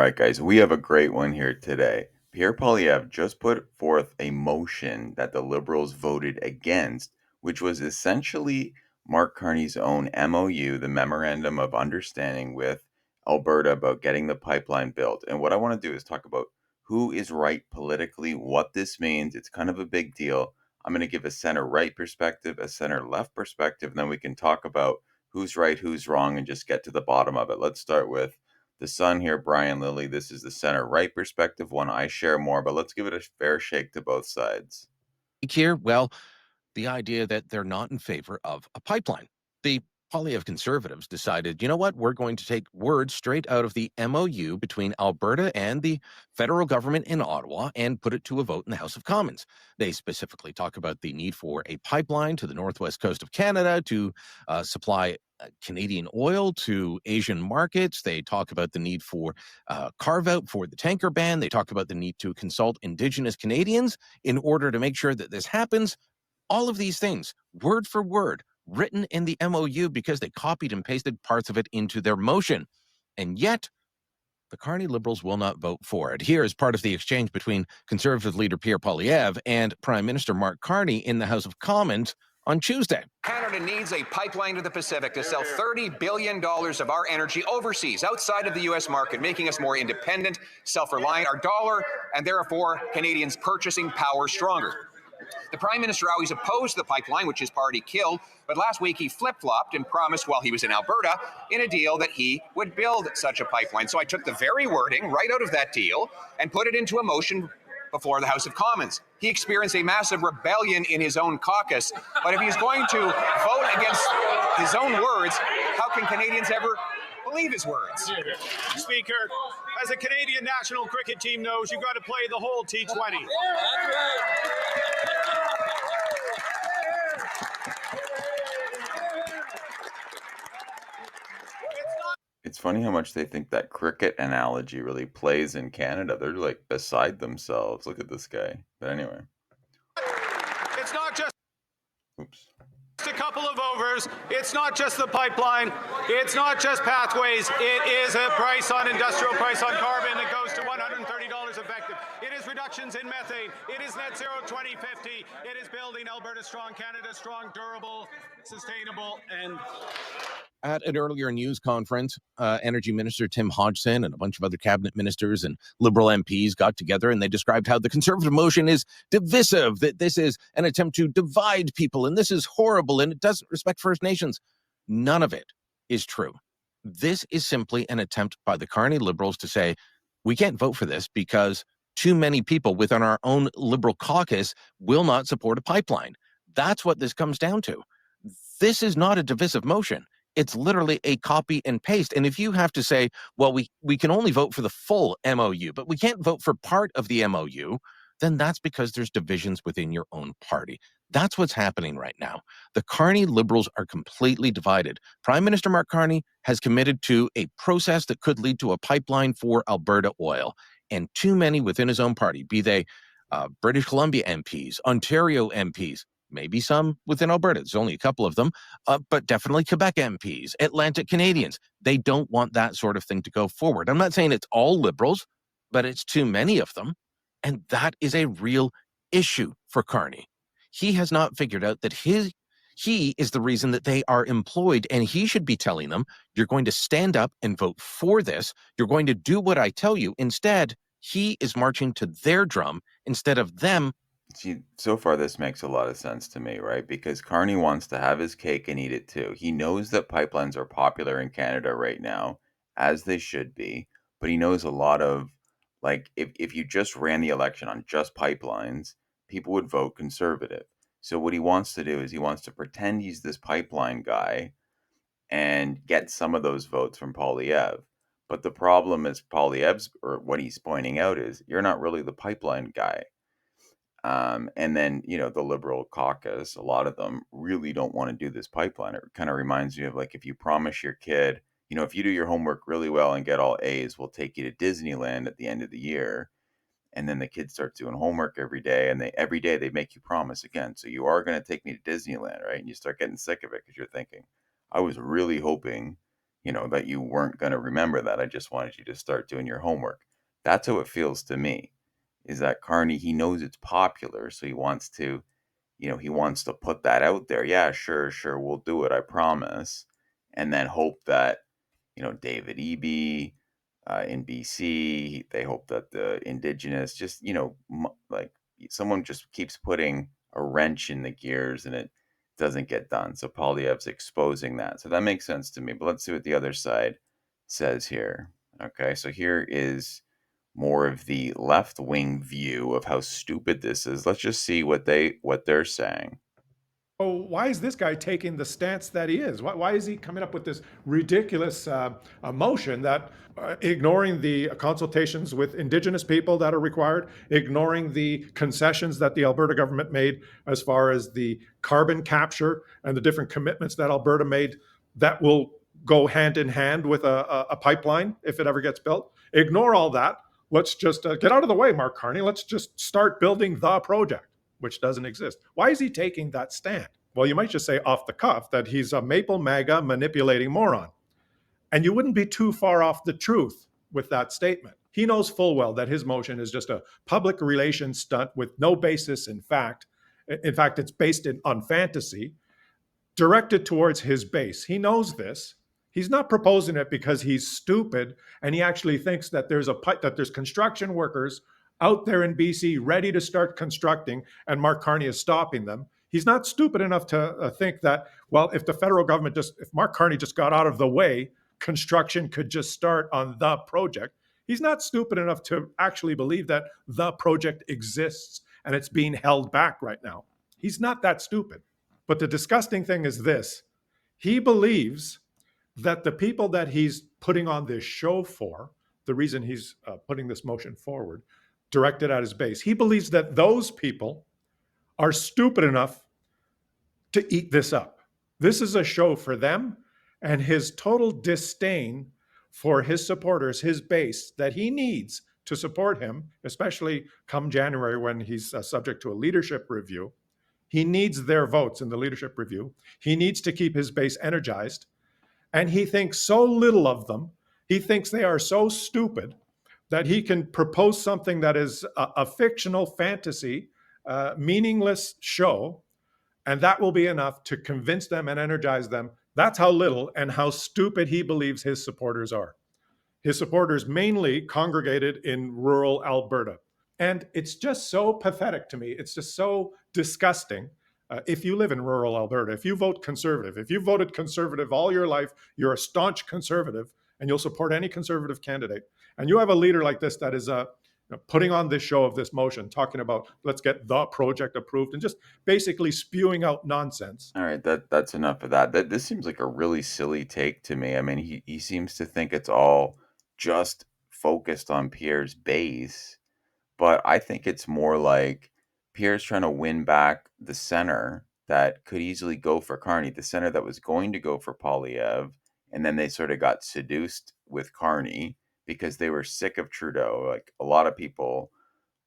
right, guys, we have a great one here today. Pierre Poilievre just put forth a motion that the Liberals voted against, which was essentially Mark Carney's own MOU, the Memorandum of Understanding with Alberta about getting the pipeline built. And what I want to do is talk about who is right politically, what this means. It's kind of a big deal. I'm going to give a center right perspective, a center left perspective, and then we can talk about who's right, who's wrong, and just get to the bottom of it. Let's start with the son here, Brian Lilly. This is the center right perspective, one I share more, but let's give it a fair shake to both sides. Here, well, the idea that they're not in favor of a pipeline. The Poilievre conservatives decided, you know what, we're going to take words straight out of the MOU between Alberta and the federal government in Ottawa and put it to a vote in the House of Commons. They specifically talk about the need for a pipeline to the northwest coast of Canada to supply Canadian oil to Asian markets. They talk about the need for carve out for the tanker ban. They talk about the need to consult Indigenous Canadians in order to make sure that this happens. All of these things, word for word, written in the MOU because they copied and pasted parts of it into their motion. And yet, the Carney Liberals will not vote for it. Here is part of the exchange between Conservative leader Pierre Poilievre and Prime Minister Mark Carney in the House of Commons on Tuesday. Canada needs a pipeline to the Pacific to sell $30 billion of our energy overseas, outside of the U.S. market, making us more independent, self-reliant, our dollar, and therefore Canadians' purchasing power stronger. The Prime Minister always opposed the pipeline, which his party killed, but last week he flip-flopped and promised while he was in Alberta in a deal that he would build such a pipeline. So I took the very wording right out of that deal and put it into a motion before the House of Commons. He experienced a massive rebellion in his own caucus, but if he's going to vote against his own words, how can Canadians ever believe his words? Speaker, as a Canadian national cricket team knows, you've got to play the whole T20. It's funny how much they think that cricket analogy really plays in Canada. They're like beside themselves. Look at this guy. But anyway, It's not just oops. a couple of overs. It's not just the pipeline. It's not just pathways. It is a price on industrial price on carbon that goes to $130 effective. It is reductions in methane. It is net zero 2050. It is building Alberta strong, Canada strong, durable, sustainable, and At an earlier news conference, Energy Minister Tim Hodgson and a bunch of other cabinet ministers and Liberal MPs got together and they described how the Conservative motion is divisive, that this is an attempt to divide people, and this is horrible, and it doesn't respect First Nations. None of it is true. This is simply an attempt by the Carney Liberals to say, we can't vote for this because too many people within our own Liberal caucus will not support a pipeline. That's what this comes down to. This is not a divisive motion. It's literally a copy and paste. And if you have to say, well, we can only vote for the full MOU, but we can't vote for part of the MOU, then that's because there's divisions within your own party. That's what's happening right now. The Carney Liberals are completely divided. Prime Minister Mark Carney has committed to a process that could lead to a pipeline for Alberta oil. And too many within his own party, be they British Columbia MPs, Ontario MPs, maybe some within Alberta, there's only a couple of them, but definitely Quebec MPs, Atlantic Canadians. They don't want that sort of thing to go forward. I'm not saying it's all Liberals, but it's too many of them. And that is a real issue for Carney. He has not figured out that he is the reason that they are employed, and he should be telling them, you're going to stand up and vote for this. You're going to do what I tell you. Instead, he is marching to their drum instead of them. See, so far this makes a lot of sense to me, right? Because Carney wants to have his cake and eat it too. He knows that pipelines are popular in Canada right now, as they should be, but he knows a lot of, like, if you just ran the election on just pipelines, people would vote conservative. So what he wants to do is he wants to pretend he's this pipeline guy and get some of those votes from Poilievre. But the problem is Poilievre's, or what he's pointing out is, you're not really the pipeline guy. And then, the Liberal caucus, a lot of them really don't want to do this pipeline. It kind of reminds me of, like, if you promise your kid, if you do your homework really well and get all A's, we'll take you to Disneyland at the end of the year. And then the kid starts doing homework every day, and every day they make you promise again. So you are going to take me to Disneyland, right? And you start getting sick of it because you're thinking, I was really hoping that you weren't going to remember that. I just wanted you to start doing your homework. That's how it feels to me. Is that Carney, he knows it's popular, so he wants to put that out there. Yeah, sure, sure, we'll do it, I promise. And then hope that, David Eby in BC, they hope that the indigenous just, like someone just keeps putting a wrench in the gears and it doesn't get done. So Poilievre's exposing that. So that makes sense to me. But let's see what the other side says here. Okay, so here is more of the left wing view of how stupid this is. Let's just see what they're saying. So why is this guy taking the stance that he is? Why is he coming up with this ridiculous motion that ignoring the consultations with Indigenous people that are required, ignoring the concessions that the Alberta government made as far as the carbon capture and the different commitments that Alberta made that will go hand in hand with a pipeline if it ever gets built? Ignore all that. Let's just get out of the way, Mark Carney. Let's just start building the project, which doesn't exist. Why is he taking that stand? Well, you might just say off the cuff that he's a maple MAGA manipulating moron. And you wouldn't be too far off the truth with that statement. He knows full well that his motion is just a public relations stunt with no basis in fact. In fact, it's based on fantasy, directed towards his base. He knows this. He's not proposing it because he's stupid and he actually thinks that there's construction workers out there in BC ready to start constructing and Mark Carney is stopping them. He's not stupid enough to think that, well, if the federal government if Mark Carney just got out of the way, construction could just start on the project. He's not stupid enough to actually believe that the project exists and it's being held back right now. He's not that stupid. But the disgusting thing is this: he believes that the people that he's putting on this show for, the reason he's putting this motion forward, directed at his base, he believes that those people are stupid enough to eat this up. This is a show for them, and his total disdain for his supporters, his base that he needs to support him, especially come January when he's subject to a leadership review. He needs their votes in the leadership review. He needs to keep his base energized. And he thinks so little of them. He thinks they are so stupid that he can propose something that is a fictional fantasy, meaningless show, and that will be enough to convince them and energize them. That's how little and how stupid he believes his supporters are. His supporters mainly congregated in rural Alberta. And it's just so pathetic to me. It's just so disgusting. If you live in rural Alberta, if you vote conservative, if you voted conservative all your life, you're a staunch conservative and you'll support any conservative candidate. And you have a leader like this that is putting on this show of this motion, talking about let's get the project approved and just basically spewing out nonsense. All right, that's enough of that. This seems like a really silly take to me. I mean, he seems to think it's all just focused on Pierre's base, but I think it's more like Pierre's trying to win back the center that could easily go for Carney, the center that was going to go for Poilievre, and then they sort of got seduced with Carney because they were sick of Trudeau. Like a lot of people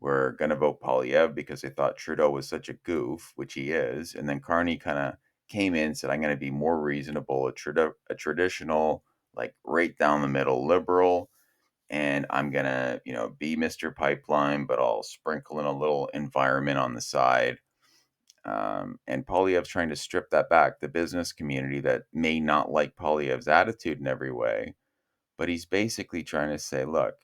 were going to vote Poilievre because they thought Trudeau was such a goof, which he is. And then Carney kind of came in and said, I'm going to be more reasonable, a traditional, like right down the middle liberal. And I'm going to, be Mr. Pipeline, but I'll sprinkle in a little environment on the side. And Poilievre's trying to strip that back. The business community that may not like Poilievre's attitude in every way, but he's basically trying to say, look,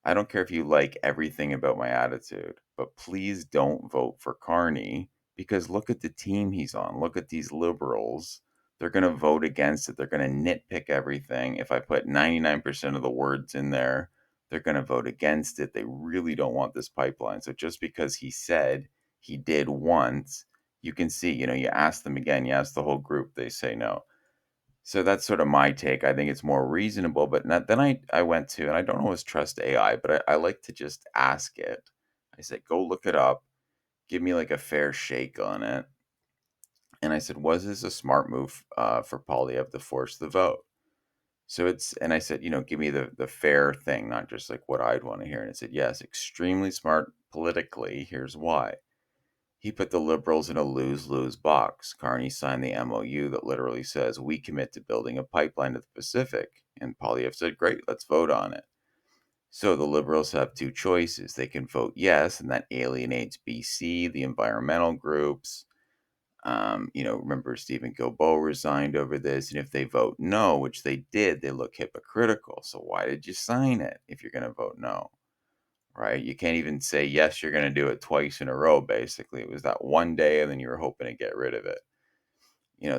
I don't care if you like everything about my attitude, but please don't vote for Carney because look at the team he's on. Look at these liberals. They're going to vote against it. They're going to nitpick everything. If I put 99% of the words in there, they're going to vote against it. They really don't want this pipeline. So just because he said he did once, you can see, you ask them again, you ask the whole group, they say no. So that's sort of my take. I think it's more reasonable, but then I went to, and I don't always trust AI, but I like to just ask it. I said, go look it up, give me like a fair shake on it. And I said, was this a smart move for Poilievre to force the vote? And I said, give me the fair thing, not just like what I'd want to hear. And it said, yes, extremely smart politically. Here's why. He put the Liberals in a lose-lose box. Carney signed the MOU that literally says, we commit to building a pipeline to the Pacific. And Poilievre said, great, let's vote on it. So the Liberals have two choices. They can vote yes, and that alienates BC, the environmental groups. Remember Stephen Guilbeault resigned over this. And if they vote no, which they did, they look hypocritical. So why did you sign it if you're going to vote no? Right? You can't even say, yes, you're going to do it twice in a row, basically. It was that one day, and then you were hoping to get rid of it.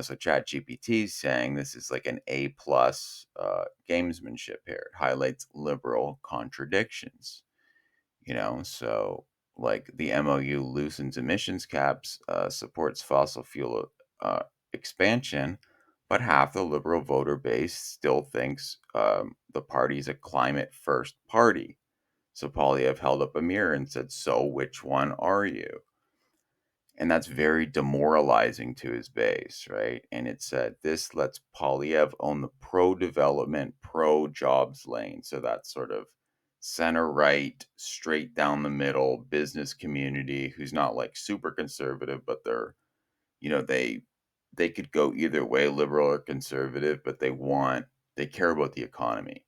So ChatGPT is saying this is like an A plus gamesmanship here. It highlights liberal contradictions. So like the MOU loosens emissions caps, supports fossil fuel expansion, but half the liberal voter base still thinks the party's a climate first party. So Poilievre held up a mirror and said, so which one are you? And that's very demoralizing to his base, right? And it said, this lets Poilievre own the pro-development, pro-jobs lane. So that's sort of center-right, straight down the middle business community who's not like super conservative, but they're, they could go either way, liberal or conservative, but they care about the economy.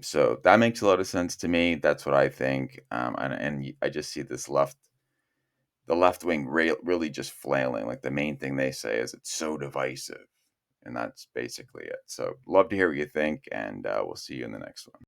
So that makes a lot of sense to me. That's what I think. And I just see the left wing really just flailing. Like the main thing they say is it's so divisive. And that's basically it. So love to hear what you think. And we'll see you in the next one.